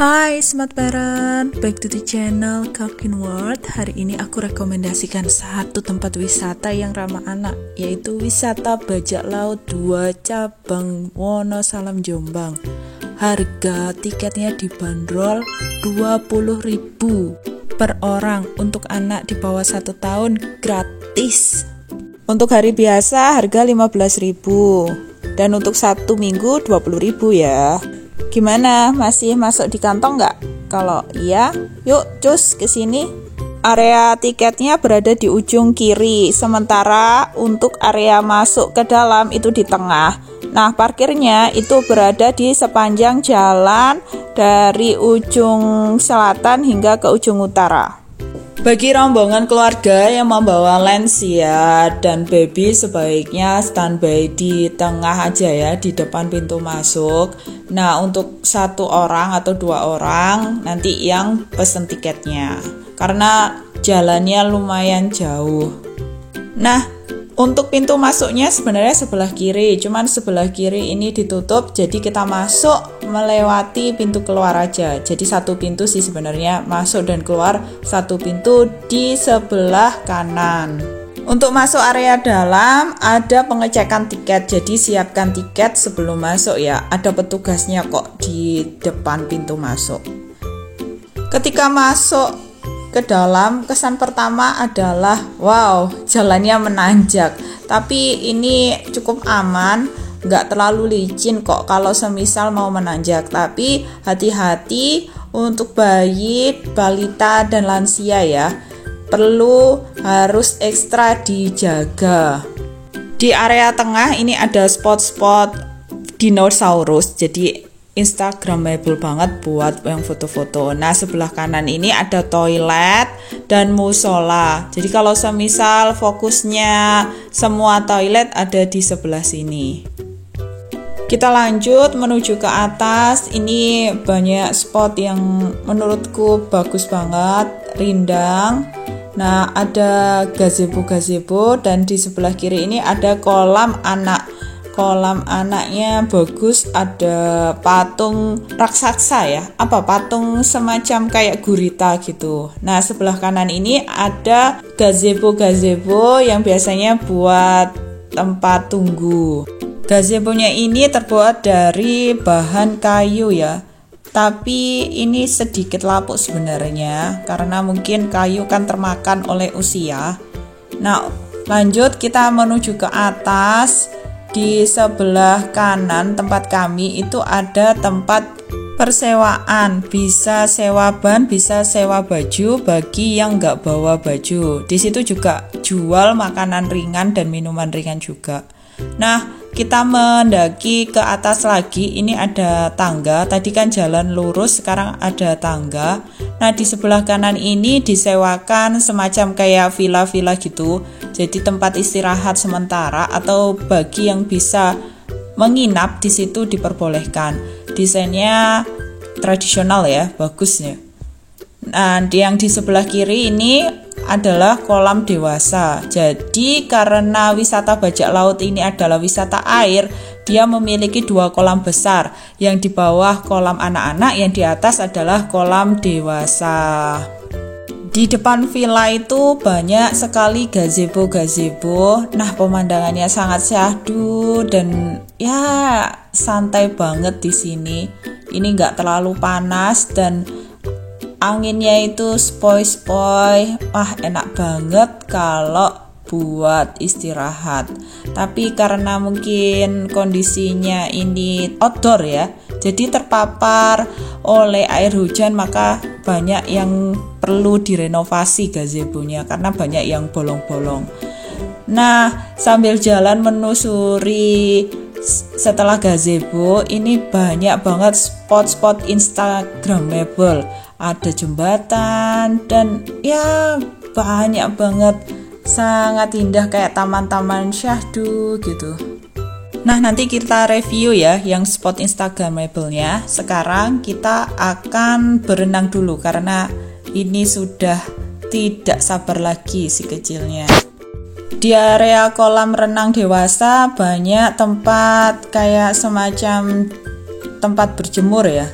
Hai Smart Parent, back to the channel Cooking World. Hari ini aku rekomendasikan satu tempat wisata yang ramah anak, yaitu wisata Bajak Laut 2 Cabang Wonosalam Jombang. Harga tiketnya dibanderol 20.000 per orang, untuk anak di bawah 1 tahun gratis. Untuk hari biasa harga 15.000 dan untuk 1 minggu 20.000 ya. Gimana? Masih masuk di kantong nggak? Kalau iya, yuk cus ke sini. Area tiketnya berada di ujung kiri, sementara untuk area masuk ke dalam itu di tengah. Nah, parkirnya itu berada di sepanjang jalan dari ujung selatan hingga ke ujung utara. Bagi rombongan keluarga yang membawa lansia dan baby, sebaiknya standby di tengah aja ya, di depan pintu masuk. Nah, untuk 1 orang atau 2 orang nanti yang pesen tiketnya, karena jalannya lumayan jauh. Nah, untuk pintu masuknya sebenarnya sebelah kiri, cuman sebelah kiri ini ditutup, jadi kita masuk melewati pintu keluar aja. Jadi 1 pintu sih sebenarnya, masuk dan keluar 1 pintu di sebelah kanan. Untuk masuk area dalam ada pengecekan tiket, jadi siapkan tiket sebelum masuk ya. Ada petugasnya kok di depan pintu masuk. Ketika masuk ke dalam, kesan pertama adalah wow, jalannya menanjak, tapi ini cukup aman, nggak terlalu licin kok kalau semisal mau menanjak. Tapi hati-hati untuk bayi, balita, dan lansia ya, harus ekstra dijaga. Di area tengah ini ada spot-spot dinosaurus, jadi instagramable banget buat yang foto-foto. Nah, sebelah kanan ini ada toilet dan musola. Jadi kalau semisal fokusnya semua toilet ada di sebelah sini. Kita lanjut menuju ke atas. Ini banyak spot yang menurutku bagus banget, rindang. Nah, ada gazebo dan di sebelah kiri ini ada kolam anak. Kolam anaknya bagus, ada patung raksasa ya, patung semacam kayak gurita gitu. Nah, sebelah kanan ini ada gazebo yang biasanya buat tempat tunggu. Gazebonya ini terbuat dari bahan kayu ya, tapi ini sedikit lapuk sebenarnya, karena mungkin kayu kan termakan oleh usia. Nah, lanjut kita menuju ke atas. Di sebelah kanan tempat kami itu ada tempat persewaan, bisa sewa ban, bisa sewa baju bagi yang nggak bawa baju. Di situ juga jual makanan ringan dan minuman ringan juga. Nah, kita mendaki ke atas lagi, ini ada tangga. Tadi kan jalan lurus, sekarang ada tangga. Nah, di sebelah kanan ini disewakan semacam kayak villa-villa gitu. Jadi tempat istirahat sementara atau bagi yang bisa menginap di situ diperbolehkan. Desainnya tradisional ya, bagus ya. Nah, yang di sebelah kiri ini adalah kolam dewasa. Jadi karena wisata bajak laut ini adalah wisata air, dia memiliki 2 kolam besar. Yang di bawah kolam anak-anak, yang di atas adalah kolam dewasa. Di depan villa itu banyak sekali gazebo. Nah, pemandangannya sangat syahdu dan ya santai banget di sini. Ini nggak terlalu panas dan anginnya itu spoi-spoi. Wah, enak banget kalau buat istirahat. Tapi karena mungkin kondisinya ini outdoor ya, jadi terpapar oleh air hujan, maka banyak yang perlu direnovasi gazebonya karena banyak yang bolong-bolong. Nah, sambil jalan menusuri setelah gazebo, ini banyak banget spot-spot instagramable. Ada jembatan dan ya banyak banget, sangat indah kayak taman-taman syahdu gitu. Nah, nanti kita review ya yang spot instagramable-nya. Sekarang kita akan berenang dulu karena ini sudah tidak sabar lagi si kecilnya. Di area kolam renang dewasa banyak tempat kayak semacam tempat berjemur ya.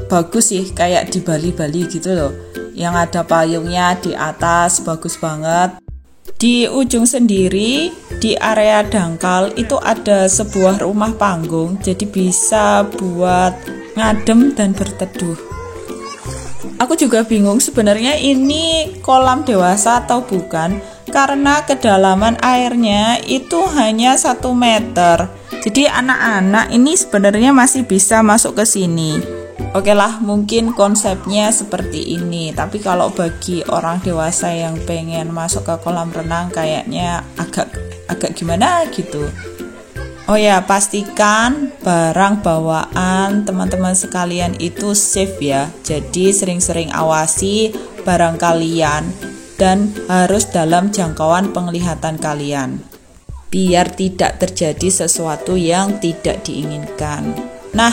bagus sih, kayak di Bali-Bali gitu loh, yang ada payungnya di atas, bagus banget. Di ujung sendiri, di area dangkal itu ada sebuah rumah panggung, jadi bisa buat ngadem dan berteduh. Aku juga bingung sebenarnya ini kolam dewasa atau bukan, karena kedalaman airnya itu hanya 1 meter. Jadi anak-anak ini sebenarnya masih bisa masuk ke sini. Oke lah, mungkin konsepnya seperti ini. Tapi kalau bagi orang dewasa yang pengen masuk ke kolam renang kayaknya agak gimana gitu. Oh ya, pastikan barang bawaan teman-teman sekalian itu safe ya. Jadi sering-sering awasi barang kalian dan harus dalam jangkauan penglihatan kalian, biar tidak terjadi sesuatu yang tidak diinginkan. Nah,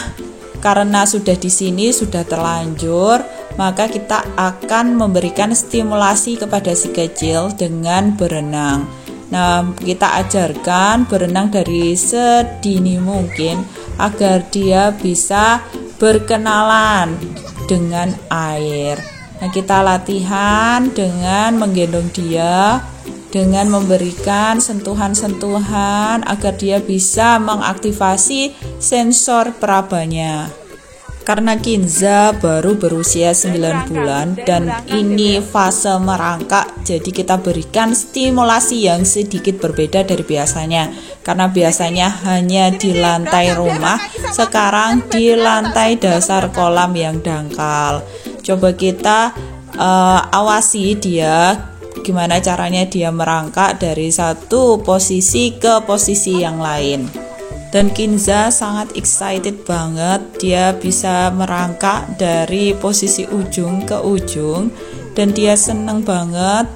karena sudah di sini sudah terlanjur, maka kita akan memberikan stimulasi kepada si kecil dengan berenang. Nah, kita ajarkan berenang dari sedini mungkin agar dia bisa berkenalan dengan air. Nah, kita latihan dengan menggendong dia, dengan memberikan sentuhan-sentuhan agar dia bisa mengaktifasi sensor perabanya. Karena Kinza baru berusia 9 bulan dan ini fase merangkak, jadi kita berikan stimulasi yang sedikit berbeda dari biasanya. Karena biasanya hanya di lantai rumah, sekarang di lantai dasar kolam yang dangkal. Coba kita awasi dia, gimana caranya dia merangkak dari satu posisi ke posisi yang lain. Dan Kinza sangat excited banget, dia bisa merangkak dari posisi ujung ke ujung dan dia seneng banget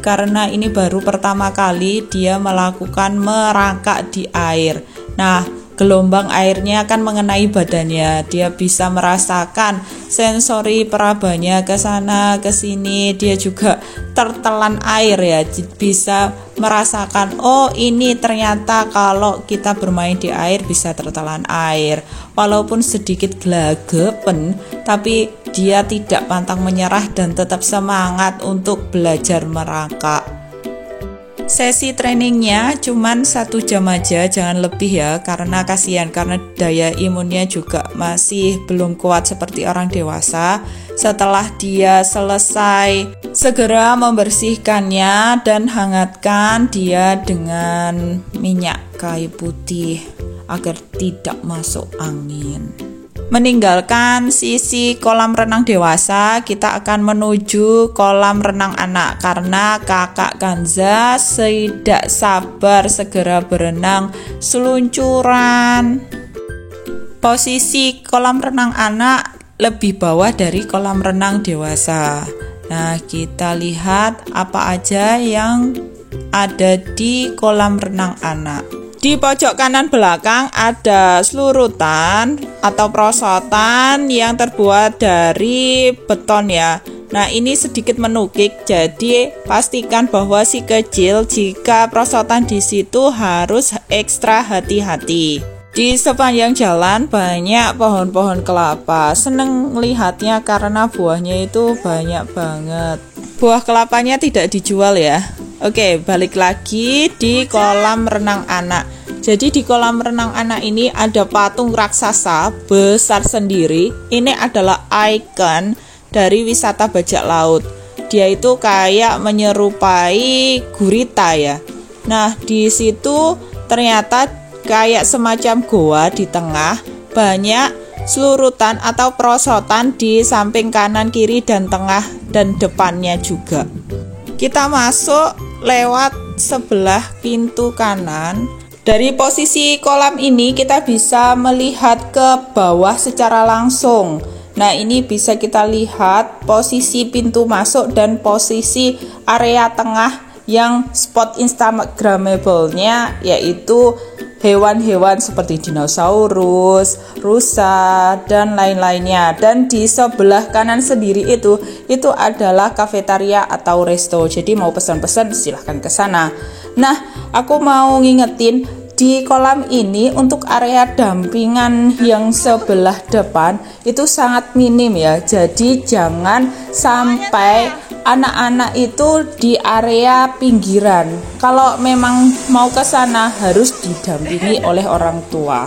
karena ini baru pertama kali dia melakukan merangkak di air. Nah, gelombang airnya akan mengenai badannya, dia bisa merasakan sensori perabanya ke sana ke sini, dia juga tertelan air ya, bisa merasakan oh ini ternyata kalau kita bermain di air bisa tertelan air. Walaupun sedikit gelagapan, tapi dia tidak pantang menyerah dan tetap semangat untuk belajar merangkak. Sesi trainingnya cuman 1 jam aja, jangan lebih ya, karena kasihan, karena daya imunnya juga masih belum kuat seperti orang dewasa. Setelah dia selesai, segera membersihkannya dan hangatkan dia dengan minyak kayu putih agar tidak masuk angin. Meninggalkan sisi kolam renang dewasa, kita akan menuju kolam renang anak karena kakak Kanza tidak sabar segera berenang seluncuran. Posisi kolam renang anak lebih bawah dari kolam renang dewasa. Nah, kita lihat apa aja yang ada di kolam renang anak. Di pojok kanan belakang ada selurutan atau perosotan yang terbuat dari beton ya. Nah, ini sedikit menukik, jadi pastikan bahwa si kecil jika perosotan di situ harus ekstra hati-hati. Di sepanjang jalan banyak pohon-pohon kelapa. Seneng melihatnya karena buahnya itu banyak banget. Buah kelapanya tidak dijual ya. Oke, balik lagi di kolam renang anak. Jadi di kolam renang anak ini ada patung raksasa besar sendiri. Ini adalah ikon dari wisata bajak laut. Dia itu kayak menyerupai gurita ya. Nah, di situ ternyata kayak semacam goa di tengah, banyak selurutan atau perosotan di samping kanan, kiri, dan tengah dan depannya juga. Kita masuk lewat sebelah pintu kanan. Dari posisi kolam ini kita bisa melihat ke bawah secara langsung. Nah, ini bisa kita lihat posisi pintu masuk dan posisi area tengah yang spot instagramable-nya, yaitu hewan-hewan seperti dinosaurus, rusa, dan lain-lainnya. Dan di sebelah kanan sendiri itu adalah kafetaria atau resto. Jadi mau pesan-pesan silahkan ke sana. Nah, aku mau ngingetin di kolam ini untuk area dampingan yang sebelah depan itu sangat minim ya. Jadi jangan sampai anak-anak itu di area pinggiran. Kalau memang mau ke sana harus didampingi oleh orang tua.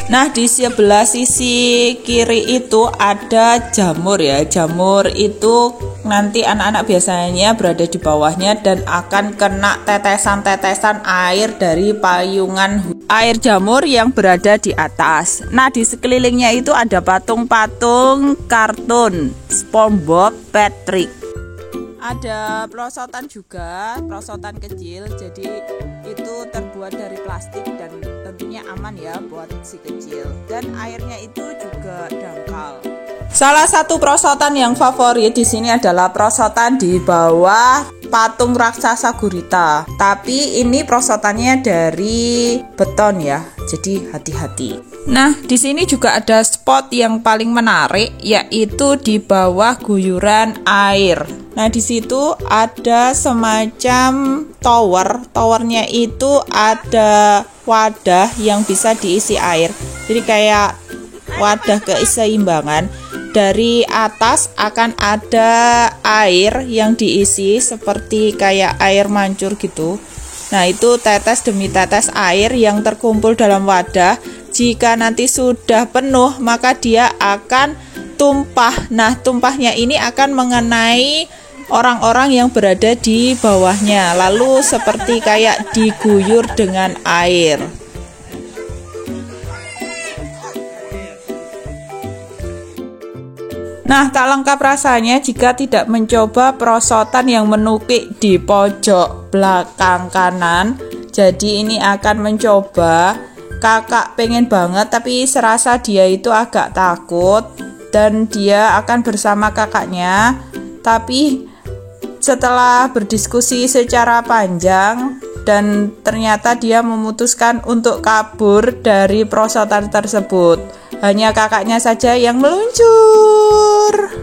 Nah, di sebelah sisi kiri itu ada jamur ya. Jamur itu nanti anak-anak biasanya berada di bawahnya dan akan kena tetesan-tetesan air dari payungan air jamur yang berada di atas. Nah, di sekelilingnya itu ada patung-patung kartun SpongeBob, Patrick. Ada perosotan juga, perosotan kecil, jadi itu terbuat dari plastik dan tentunya aman ya buat si kecil. Dan airnya itu juga dangkal. Salah satu perosotan yang favorit di sini adalah perosotan di bawah patung raksasa gurita. Tapi ini perosotannya dari beton ya, jadi hati-hati. Nah, di sini juga ada spot yang paling menarik, yaitu di bawah guyuran air. Nah, di situ ada semacam tower. Towernya itu ada wadah yang bisa diisi air. Jadi kayak wadah keseimbangan. Dari atas akan ada air yang diisi seperti kayak air mancur gitu. Nah, itu tetes demi tetes air yang terkumpul dalam wadah. Jika nanti sudah penuh, maka dia akan tumpah. Nah, tumpahnya ini akan mengenai orang-orang yang berada di bawahnya, lalu seperti kayak diguyur dengan air. Nah, tak lengkap rasanya jika tidak mencoba perosotan yang menukik di pojok belakang kanan. Jadi ini akan mencoba. Kakak pengen banget, tapi serasa dia itu agak takut dan dia akan bersama kakaknya. Tapi setelah berdiskusi secara panjang dan ternyata dia memutuskan untuk kabur dari perosotan tersebut. Hanya kakaknya saja yang meluncur.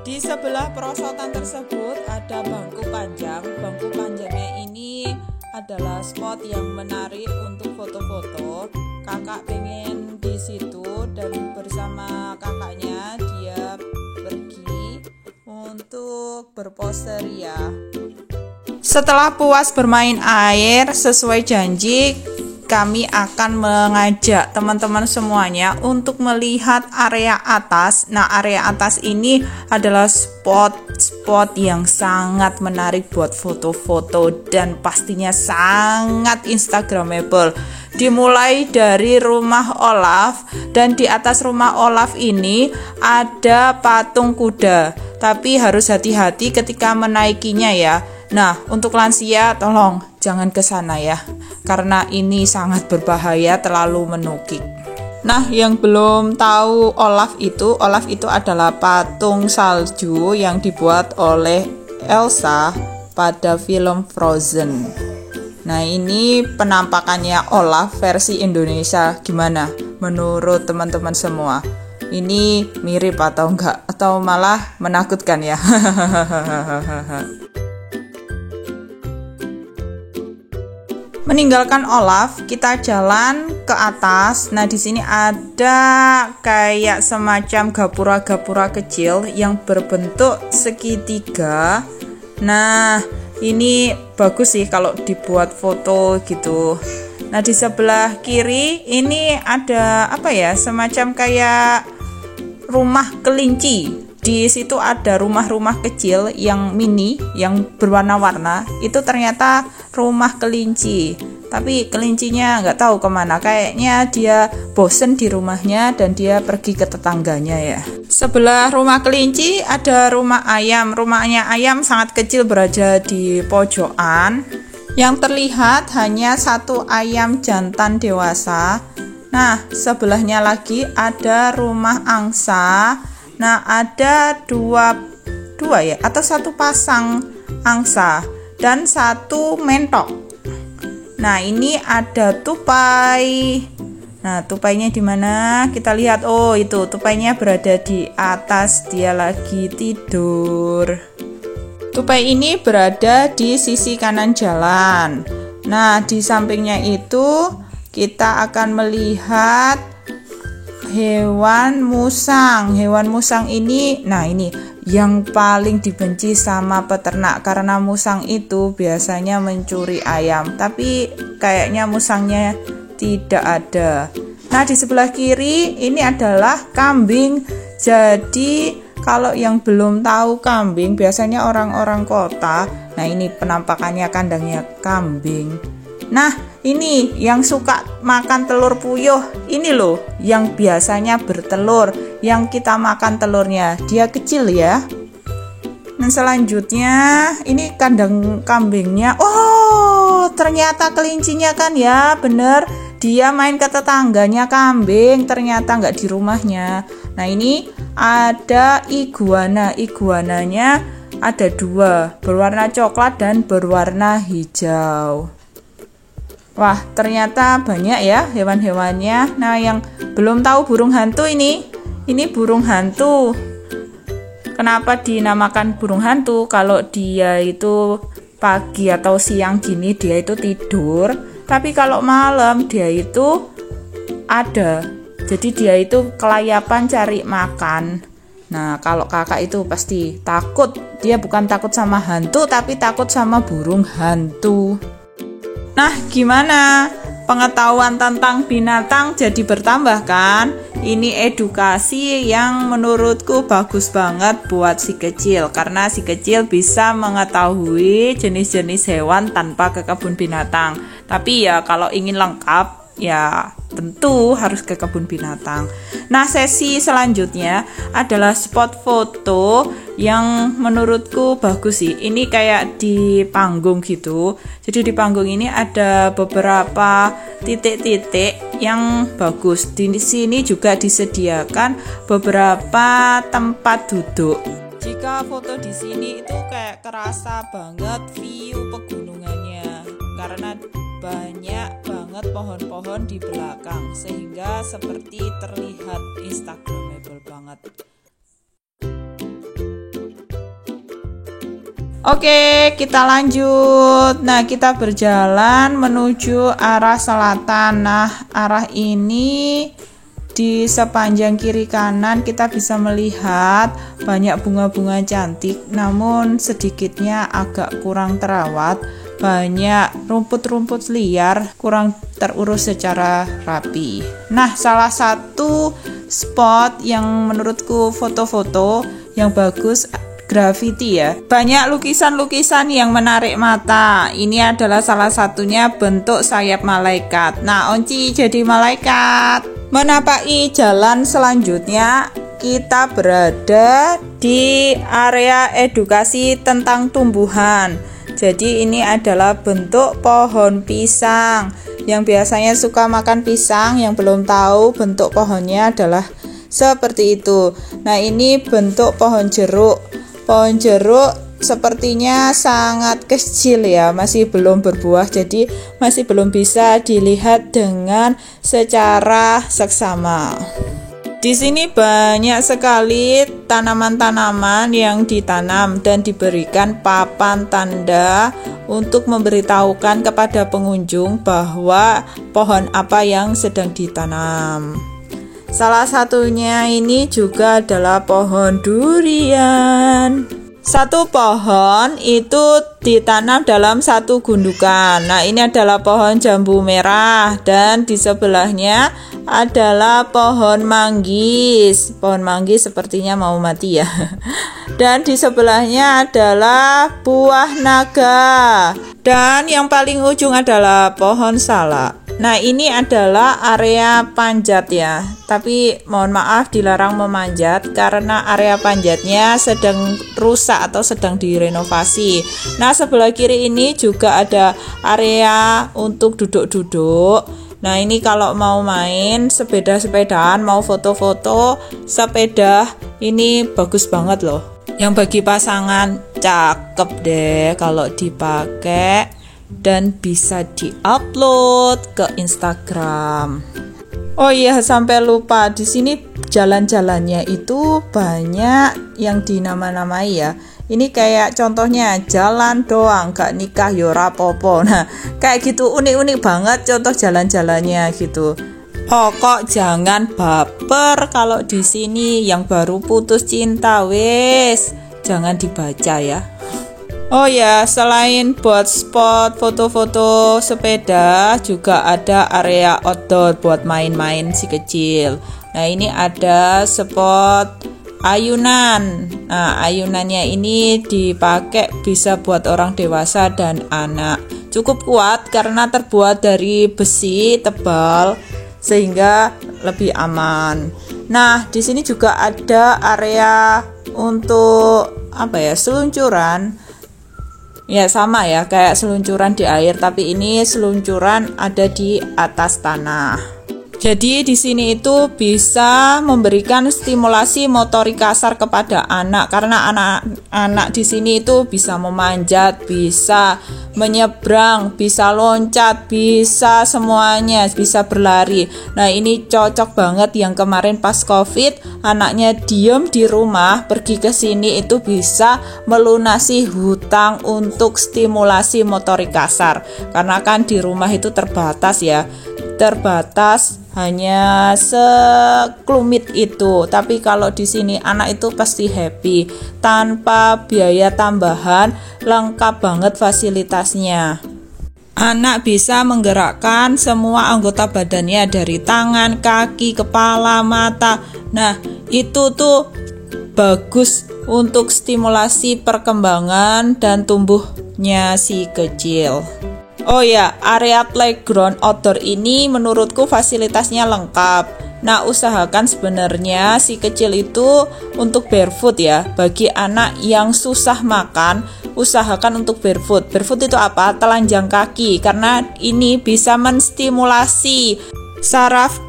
Di sebelah perosotan tersebut ada bangku panjang. Bangku panjangnya ini adalah spot yang menarik untuk foto-foto. Kakak pengen di situ dan bersama kakaknya dia pergi untuk berpose ria. Setelah puas bermain air, sesuai janji kami akan mengajak teman-teman semuanya untuk melihat area atas. Nah, area atas ini adalah spot yang sangat menarik buat foto-foto dan pastinya sangat instagramable. Dimulai dari rumah Olaf, dan di atas rumah Olaf ini ada patung kuda. Tapi harus hati-hati ketika menaikinya ya. Nah, untuk lansia tolong jangan ke sana ya, karena ini sangat berbahaya, terlalu menukik. Nah, yang belum tahu Olaf itu adalah patung salju yang dibuat oleh Elsa pada film Frozen. Nah, ini penampakannya Olaf versi Indonesia. Gimana menurut teman-teman semua? Ini mirip atau enggak? Atau malah menakutkan ya? Meninggalkan Olaf, kita jalan ke atas. Nah, di sini ada kayak semacam gapura-gapura kecil yang berbentuk segitiga. Nah, ini bagus sih kalau dibuat foto gitu. Nah, di sebelah kiri ini ada apa ya? Semacam kayak rumah kelinci. Di situ ada rumah-rumah kecil yang mini, yang berwarna-warna. Itu ternyata rumah kelinci. Tapi kelincinya nggak tahu kemana. Kayaknya dia bosen di rumahnya dan dia pergi ke tetangganya ya. Sebelah rumah kelinci ada rumah ayam. Rumahnya ayam sangat kecil, berada di pojokan. Yang terlihat hanya satu ayam jantan dewasa. Nah, sebelahnya lagi ada rumah angsa. Nah, ada dua ya, atau satu pasang angsa dan satu mentok. Nah, ini ada tupai. Nah, tupainya di mana? Kita lihat. Oh, itu tupainya berada di atas, dia lagi tidur. Tupai ini berada di sisi kanan jalan. Nah, di sampingnya itu kita akan melihat hewan musang. Hewan musang ini, nah ini yang paling dibenci sama peternak karena musang itu biasanya mencuri ayam, tapi kayaknya musangnya tidak ada. Nah, di sebelah kiri ini adalah kambing. Jadi kalau yang belum tahu kambing, biasanya orang-orang kota, nah ini penampakannya kandangnya kambing. Nah, ini yang suka makan telur puyuh, ini loh yang biasanya bertelur, yang kita makan telurnya, dia kecil ya. Dan selanjutnya ini kandang kambingnya. Oh, ternyata kelincinya kan ya, bener. Dia main ke tetangganya kambing, ternyata nggak di rumahnya. Nah, ini ada iguana. Iguananya ada 2, berwarna coklat dan berwarna hijau. Wah, ternyata banyak ya hewan-hewannya. Nah, yang belum tahu burung hantu ini burung hantu. Kenapa dinamakan burung hantu? Kalau dia itu pagi atau siang gini dia itu tidur, tapi kalau malam dia itu ada. Jadi dia itu kelayapan cari makan. Nah, kalau kakak itu pasti takut. Dia bukan takut sama hantu, tapi takut sama burung hantu. Nah, gimana? Pengetahuan tentang binatang jadi bertambah kan? Ini edukasi yang menurutku bagus banget buat si kecil, karena si kecil bisa mengetahui jenis-jenis hewan tanpa ke kebun binatang. Tapi ya kalau ingin lengkap, ya tentu harus ke kebun binatang. Nah, sesi selanjutnya adalah spot foto yang menurutku bagus sih. Ini kayak di panggung gitu. Jadi di panggung ini ada beberapa titik-titik yang bagus. Di sini juga disediakan beberapa tempat duduk. Jika foto di sini itu kayak kerasa banget view pegunungannya, karena banyak banget pohon-pohon di belakang sehingga seperti terlihat instagramable banget. Oke, kita lanjut. Nah, kita berjalan menuju arah selatan. Nah, arah ini di sepanjang kiri kanan kita bisa melihat banyak bunga-bunga cantik, namun sedikitnya agak kurang terawat. Banyak rumput-rumput liar, kurang terurus secara rapi. Nah, salah satu spot yang menurutku foto-foto yang bagus, graffiti ya. Banyak lukisan-lukisan yang menarik mata. Ini adalah salah satunya bentuk sayap malaikat. Nah, Onci jadi malaikat. Menapaki jalan selanjutnya, kita berada di area edukasi tentang tumbuhan. Jadi ini adalah bentuk pohon pisang. Yang biasanya suka makan pisang, yang belum tahu bentuk pohonnya adalah seperti itu. Nah, ini bentuk pohon jeruk. Pohon jeruk sepertinya sangat kecil ya, masih belum berbuah, jadi masih belum bisa dilihat dengan secara seksama. Di sini banyak sekali tanaman-tanaman yang ditanam dan diberikan papan tanda untuk memberitahukan kepada pengunjung bahwa pohon apa yang sedang ditanam. Salah satunya ini juga adalah pohon durian. Satu pohon itu ditanam dalam satu gundukan. Nah, ini adalah pohon jambu merah dan di sebelahnya adalah pohon manggis. Pohon manggis sepertinya mau mati ya. Dan di sebelahnya adalah buah naga. Dan yang paling ujung adalah pohon salak. Nah, ini adalah area panjat ya. Tapi mohon maaf dilarang memanjat karena area panjatnya sedang rusak atau sedang direnovasi. Nah, sebelah kiri ini juga ada area untuk duduk-duduk. Nah, ini kalau mau main sepeda-sepedaan, mau foto-foto sepeda, ini bagus banget loh. Yang bagi pasangan cakep deh kalau dipakai dan bisa di-upload ke Instagram. Oh iya, sampai lupa, di sini jalan-jalannya itu banyak yang dinama-namai ya. Ini kayak contohnya jalan doang, gak nikah yo rapopo. Nah, kayak gitu unik-unik banget contoh jalan-jalannya gitu. Pokok jangan baper kalau di sini yang baru putus cinta, wes jangan dibaca ya. Oh ya, selain buat spot foto-foto sepeda, juga ada area outdoor buat main-main si kecil. Nah, ini ada spot ayunan. Nah, ayunannya ini dipakai bisa buat orang dewasa dan anak. Cukup kuat karena terbuat dari besi tebal sehingga lebih aman. Nah, di sini juga ada area untuk seluncuran. Ya sama ya kayak seluncuran di air, tapi ini seluncuran ada di atas tanah. Jadi di sini itu bisa memberikan stimulasi motorik kasar kepada anak karena anak-anak di sini itu bisa memanjat, bisa menyeberang, bisa loncat, bisa semuanya, bisa berlari. Nah, ini cocok banget yang kemarin pas Covid, anaknya diem di rumah, pergi ke sini itu bisa melunasi hutang untuk stimulasi motorik kasar. Karena kan di rumah itu terbatas ya. Terbatas hanya sekelumit itu, tapi kalau di sini anak itu pasti happy tanpa biaya tambahan, lengkap banget fasilitasnya. Anak bisa menggerakkan semua anggota badannya dari tangan, kaki, kepala, mata. Nah, itu tuh bagus untuk stimulasi perkembangan dan tumbuhnya si kecil. Oh ya, area playground outdoor ini menurutku fasilitasnya lengkap. Nah, usahakan sebenarnya si kecil itu untuk barefoot ya. Bagi anak yang susah makan, usahakan untuk barefoot. Barefoot itu apa? Telanjang kaki, karena ini bisa menstimulasi saraf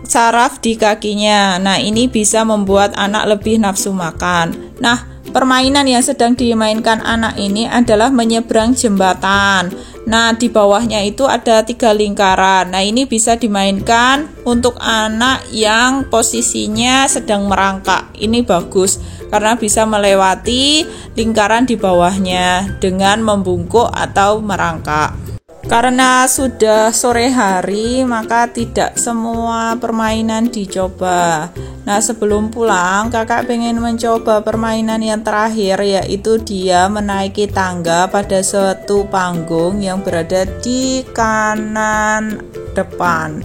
di kakinya. Nah, ini bisa membuat anak lebih nafsu makan. Nah, permainan yang sedang dimainkan anak ini adalah menyeberang jembatan. Nah, di bawahnya itu ada 3 lingkaran. Nah, ini bisa dimainkan untuk anak yang posisinya sedang merangkak. Ini bagus karena bisa melewati lingkaran di bawahnya dengan membungkuk atau merangkak. Karena sudah sore hari, maka tidak semua permainan dicoba. Nah, sebelum pulang, kakak pengen mencoba permainan yang terakhir, yaitu dia menaiki tangga pada suatu panggung yang berada di kanan depan.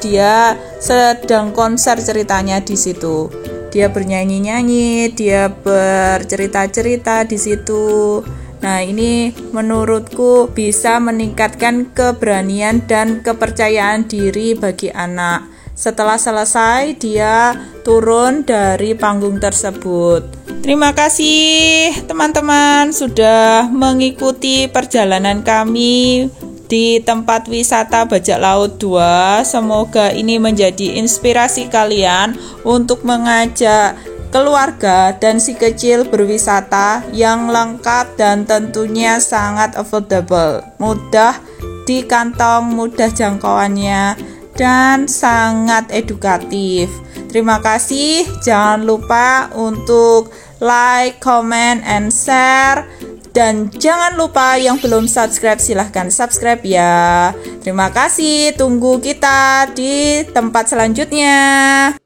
Dia sedang konser ceritanya di situ. Dia bernyanyi-nyanyi, dia bercerita-cerita di situ. Nah, ini menurutku bisa meningkatkan keberanian dan kepercayaan diri bagi anak. Setelah selesai, dia turun dari panggung tersebut. Terima kasih teman-teman sudah mengikuti perjalanan kami di tempat wisata Bajak Laut 2. Semoga ini menjadi inspirasi kalian untuk mengajak keluarga dan si kecil berwisata yang lengkap dan tentunya sangat affordable, mudah di kantong, mudah jangkauannya, dan sangat edukatif. Terima kasih, jangan lupa untuk like, comment, and share. Dan jangan lupa yang belum subscribe silahkan subscribe ya. Terima kasih, tunggu kita di tempat selanjutnya.